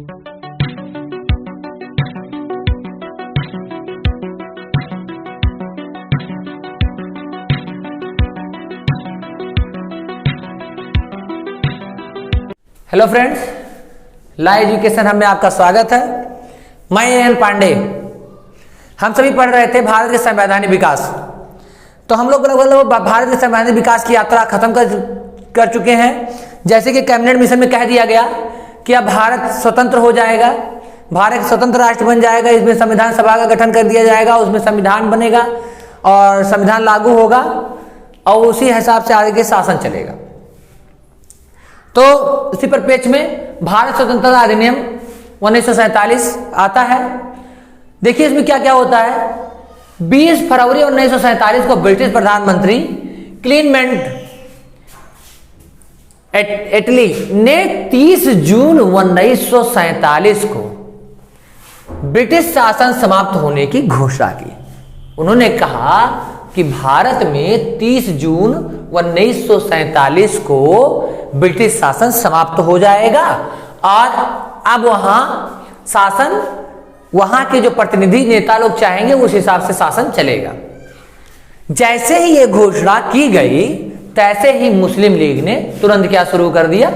Hello friends, ला education में आपका स्वागत है। मैं एन पांडे। हम सभी पढ़ रहे थे भारत के संवैधानिक विकास। तो हम लोग भारत के संवैधानिक विकास की यात्रा खत्म कर चुके हैं। जैसे कि कैबिनेट मिशन में कह दिया गया कि अब भारत स्वतंत्र हो जाएगा, भारत स्वतंत्र राष्ट्र बन जाएगा। इसमें संविधान सभा का गठन कर दिया जाएगा, उसमें संविधान बनेगा और संविधान लागू होगा और उसी हिसाब से आगे शासन चलेगा। तो इसी परिप्रेक्ष्य में भारत स्वतंत्रता अधिनियम 1947 आता है। देखिए इसमें क्या क्या होता है। 20 फरवरी 1947 को ब्रिटिश प्रधानमंत्री क्लीमेंट एटली ने 30 जून 1947 को ब्रिटिश शासन समाप्त होने की घोषणा की। उन्होंने कहा कि भारत में 30 जून 1947 को ब्रिटिश शासन समाप्त हो जाएगा और अब वहां शासन, वहां के जो प्रतिनिधि नेता लोग चाहेंगे उस हिसाब से शासन चलेगा। जैसे ही यह घोषणा की गई तैसे ही मुस्लिम लीग ने तुरंत क्या शुरू कर दिया,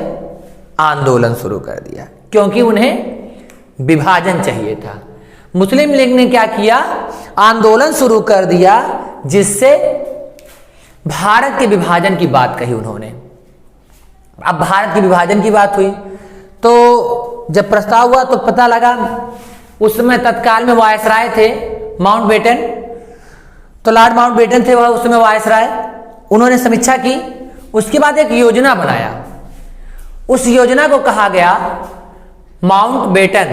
आंदोलन शुरू कर दिया, क्योंकि उन्हें विभाजन चाहिए था। मुस्लिम लीग ने क्या किया, आंदोलन शुरू कर दिया, जिससे भारत के विभाजन की बात कही उन्होंने। अब भारत के विभाजन की बात हुई तो जब प्रस्ताव हुआ तो पता लगा, उस समय तत्काल में वायसराय थे माउंटबेटन। तो लॉर्ड माउंटबेटन थे वह उस समय वायसराय। उन्होंने समीक्षा की, उसके बाद एक योजना बनाया। उस योजना को कहा गया माउंटबेटन।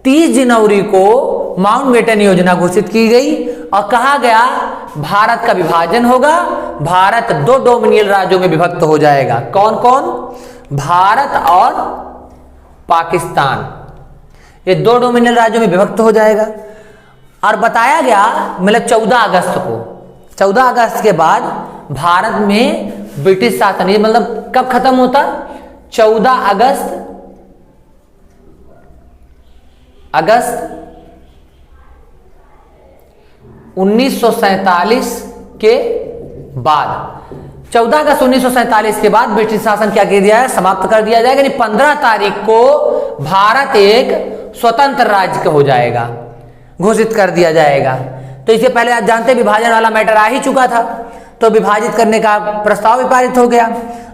30 जनवरी को माउंटबेटन योजना घोषित की गई और कहा गया भारत का विभाजन होगा, भारत 2 डोमिनियन राज्यों में विभक्त हो जाएगा। कौन कौन? भारत और पाकिस्तान, ये 2 डोमिनियन राज्यों में विभक्त हो जाएगा। और बताया गया मतलब 14 अगस्त को, 14 अगस्त के बाद भारत में ब्रिटिश शासन, ये मतलब कब खत्म होता? 14 अगस्त 1947 के बाद, 14 अगस्त 1947 के बाद ब्रिटिश शासन क्या कर दिया है, समाप्त कर दिया जाएगा। यानी 15 तारीख को भारत एक स्वतंत्र राज्य हो जाएगा, घोषित कर दिया जाएगा। तो इससे पहले आप जानते हैं विभाजन वाला मैटर आ ही चुका था, तो विभाजित करने का प्रस्ताव भी पारित हो गया।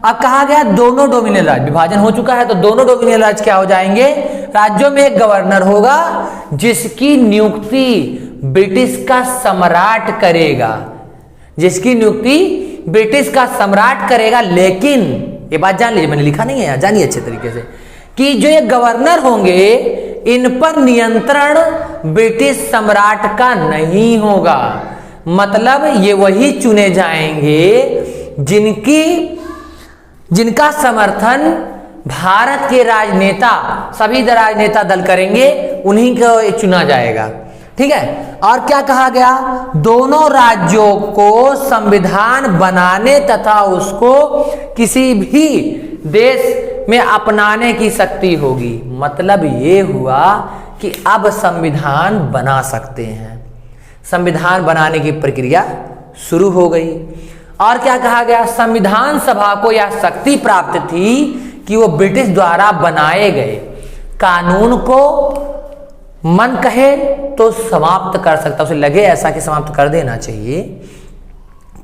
अब कहा गया दोनों डोमिनियन राज्य, विभाजन हो चुका है तो दोनों डोमिनियन राज्य क्या हो जाएंगे, राज्यों में एक गवर्नर होगा जिसकी नियुक्ति ब्रिटिश का सम्राट करेगा, जिसकी नियुक्ति ब्रिटिश का सम्राट करेगा। लेकिन ये बात जान लीजिए, मैंने लिखा नहीं है, जानिए अच्छे तरीके से, कि जो ये गवर्नर होंगे इन पर नियंत्रण ब्रिटिश सम्राट का नहीं होगा। मतलब ये वही चुने जाएंगे जिनका समर्थन भारत के राजनेता, सभी राजनेता दल करेंगे, उन्हीं को चुना जाएगा। ठीक है। और क्या कहा गया, दोनों राज्यों को संविधान बनाने तथा उसको किसी भी देश में अपनाने की शक्ति होगी। मतलब ये हुआ कि अब संविधान बना सकते हैं, संविधान बनाने की प्रक्रिया शुरू हो गई। और क्या कहा गया, संविधान सभा को यह शक्ति प्राप्त थी कि वो ब्रिटिश द्वारा बनाए गए कानून को मन कहे तो समाप्त कर सकता, उसे लगे ऐसा कि समाप्त कर देना चाहिए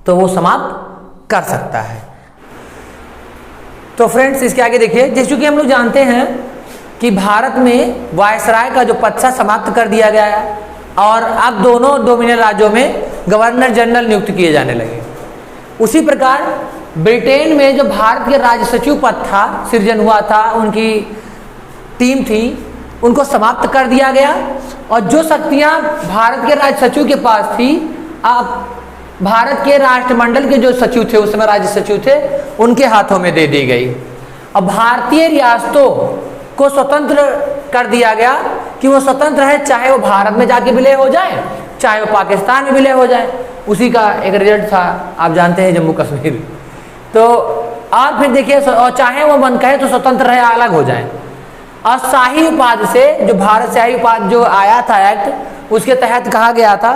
तो वो समाप्त कर सकता है। तो फ्रेंड्स इसके आगे देखिए, जैसे कि हम लोग जानते हैं कि भारत में वायसराय का जो पद समाप्त कर दिया गया है और अब दोनों डोमिनियन राज्यों में गवर्नर जनरल नियुक्त किए जाने लगे। उसी प्रकार ब्रिटेन में जो भारत के राज्य सचिव पद था, सृजन हुआ था, उनकी टीम थी, उनको समाप्त कर दिया गया और जो शक्तियां भारत के राज्य सचिव के पास थी, अब भारत के राष्ट्रमंडल के जो सचिव थे, उस समय राज्य सचिव थे, उनके हाथों में दे दी गई। अब भारतीय रियासतों को स्वतंत्र कर दिया गया कि वो स्वतंत्र है, चाहे वो भारत में जाके विलय हो जाए, चाहे वो पाकिस्तान में विलय हो जाए। उसी का एक रिजल्ट था, आप जानते हैं, जम्मू कश्मीर। तो और फिर देखिए, और चाहे वो मन कहे तो स्वतंत्र रहे, अलग हो जाए। और शाही उपाधि से, जो भारत शाही उपाधि जो आया था एक्ट, उसके तहत कहा गया था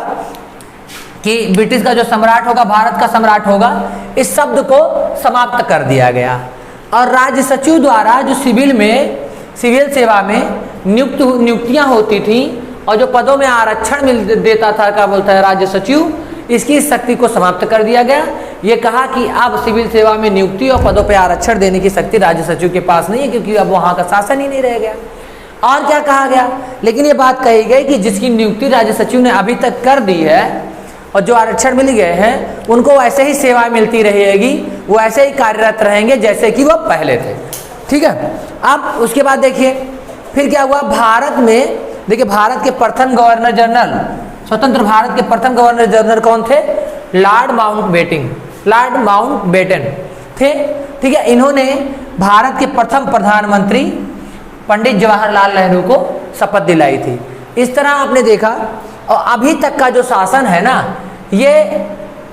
कि ब्रिटिश का जो सम्राट होगा भारत का सम्राट होगा, इस शब्द को समाप्त कर दिया गया। और राज्य सचिव द्वारा जो सिविल सेवा में नियुक्तियां होती थी और जो पदों में आरक्षण मिल देता था, क्या बोलता है राज्य सचिव, इसकी शक्ति को समाप्त कर दिया गया। ये कहा कि अब सिविल सेवा में नियुक्ति और पदों पर आरक्षण देने की शक्ति राज्य सचिव के पास नहीं है, क्योंकि अब वहां का शासन ही नहीं रह गया। और क्या कहा गया, लेकिन ये बात कही गई कि जिसकी नियुक्ति राज्य सचिव ने अभी तक कर दी है और जो आरक्षण मिल गए हैं, उनको ऐसे ही सेवाएं मिलती रहेगी, वो ऐसे ही कार्यरत रहेंगे जैसे कि वो पहले थे। ठीक है। अब उसके बाद देखिए फिर क्या हुआ भारत में। देखिए भारत के प्रथम गवर्नर जनरल, स्वतंत्र भारत के प्रथम गवर्नर जनरल कौन थे? लॉर्ड माउंटबेटन थे। ठीक है। इन्होंने भारत के प्रथम प्रधानमंत्री पंडित जवाहरलाल नेहरू को शपथ दिलाई थी। इस तरह आपने देखा। और अभी तक का जो शासन है ना, ये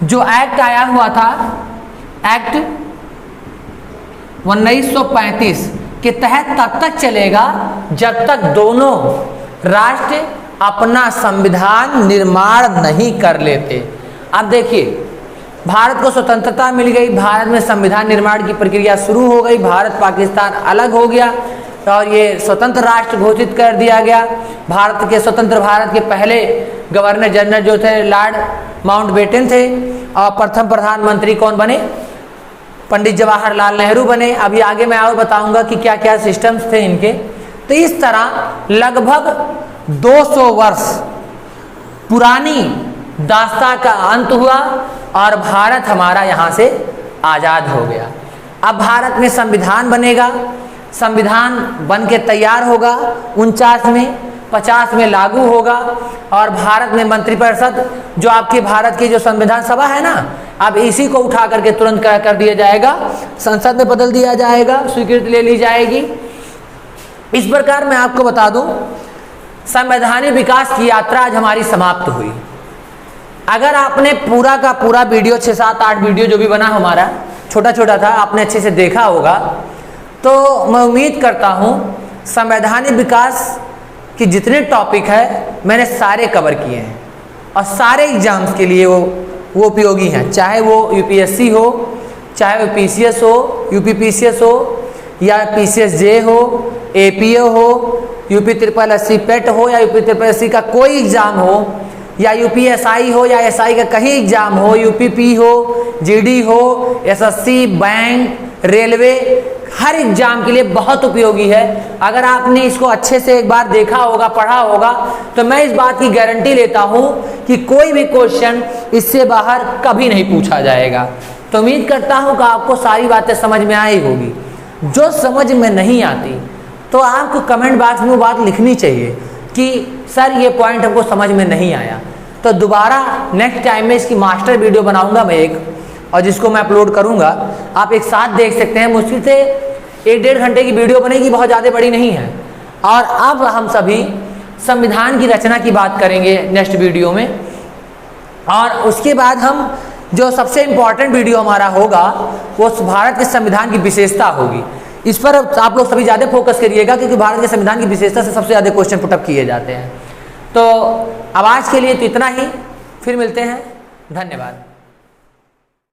जो एक्ट आया हुआ था, एक्ट 1935 के तहत तब तक चलेगा जब तक दोनों राष्ट्र अपना संविधान निर्माण नहीं कर लेते। अब देखिए भारत को स्वतंत्रता मिल गई, भारत में संविधान निर्माण की प्रक्रिया शुरू हो गई, भारत पाकिस्तान अलग हो गया और ये स्वतंत्र राष्ट्र घोषित कर दिया गया। भारत के स्वतंत्र भारत के पहले गवर्नर जनरल जो थे लॉर्ड माउंटबेटन थे और प्रथम प्रधानमंत्री कौन बने? पंडित जवाहरलाल नेहरू बने। अभी आगे मैं और बताऊंगा कि क्या क्या सिस्टम्स थे इनके। तो इस तरह लगभग 200 वर्ष पुरानी दास्तां का अंत हुआ और भारत हमारा यहाँ से आज़ाद हो गया। अब भारत में संविधान बनेगा, संविधान बन के तैयार होगा, 49 में 50 में लागू होगा और भारत में मंत्रिपरिषद, जो आपकी भारत की जो संविधान सभा है ना, अब इसी को उठा करके तुरंत कर दिया जाएगा, संसद में बदल दिया जाएगा, स्वीकृति ले ली जाएगी। इस प्रकार मैं आपको बता दूं, संवैधानिक विकास की यात्रा आज हमारी समाप्त हुई। अगर आपने पूरा का पूरा वीडियो 6, 7, 8 वीडियो जो भी बना हमारा, छोटा छोटा था, आपने अच्छे से देखा होगा, तो मैं उम्मीद करता हूँ संवैधानिक विकास के जितने टॉपिक है मैंने सारे कवर किए हैं और सारे एग्जाम्स के लिए वो उपयोगी हैं, चाहे वो यूपीएससी हो, चाहे वो पीसीएस हो, यूपीपीसीएस हो या पीसीएसजे हो, एपीओ हो, यूपी ट्रिपल एससी पेट हो या यूपी ट्रिपल एससी का कोई एग्ज़ाम हो या यूपीएसआई हो या एसआई का कहीं एग्ज़ाम हो, यूपीपी हो, जीडी हो, एसएससी, बैंक, रेलवे, हर एग्जाम के लिए बहुत उपयोगी है। अगर आपने इसको अच्छे से एक बार देखा होगा, पढ़ा होगा, तो मैं इस बात की गारंटी लेता हूं कि कोई भी क्वेश्चन इससे बाहर कभी नहीं पूछा जाएगा। तो उम्मीद करता हूं कि आपको सारी बातें समझ में आई होगी। जो समझ में नहीं आती तो आपको कमेंट बॉक्स में वो बात लिखनी चाहिए कि सर ये पॉइंट हमको समझ में नहीं आया। तो दोबारा नेक्स्ट टाइम में इसकी मास्टर वीडियो बनाऊंगा मैं एक, और जिसको मैं अपलोड करूंगा, आप एक साथ देख सकते हैं। मुश्किल से 1-1.5 घंटे की वीडियो बनेगी, बहुत ज़्यादा बड़ी नहीं है। और अब हम सभी संविधान की रचना की बात करेंगे नेक्स्ट वीडियो में, और उसके बाद हम जो सबसे इम्पॉर्टेंट वीडियो हमारा होगा वो भारत के संविधान की विशेषता होगी। इस पर आप लोग सभी ज़्यादा फोकस करिएगा, क्योंकि भारत के संविधान की विशेषता से सबसे ज़्यादा क्वेश्चन पुटअप किए जाते हैं। तो अब आज के लिए तो इतना ही, फिर मिलते हैं, धन्यवाद।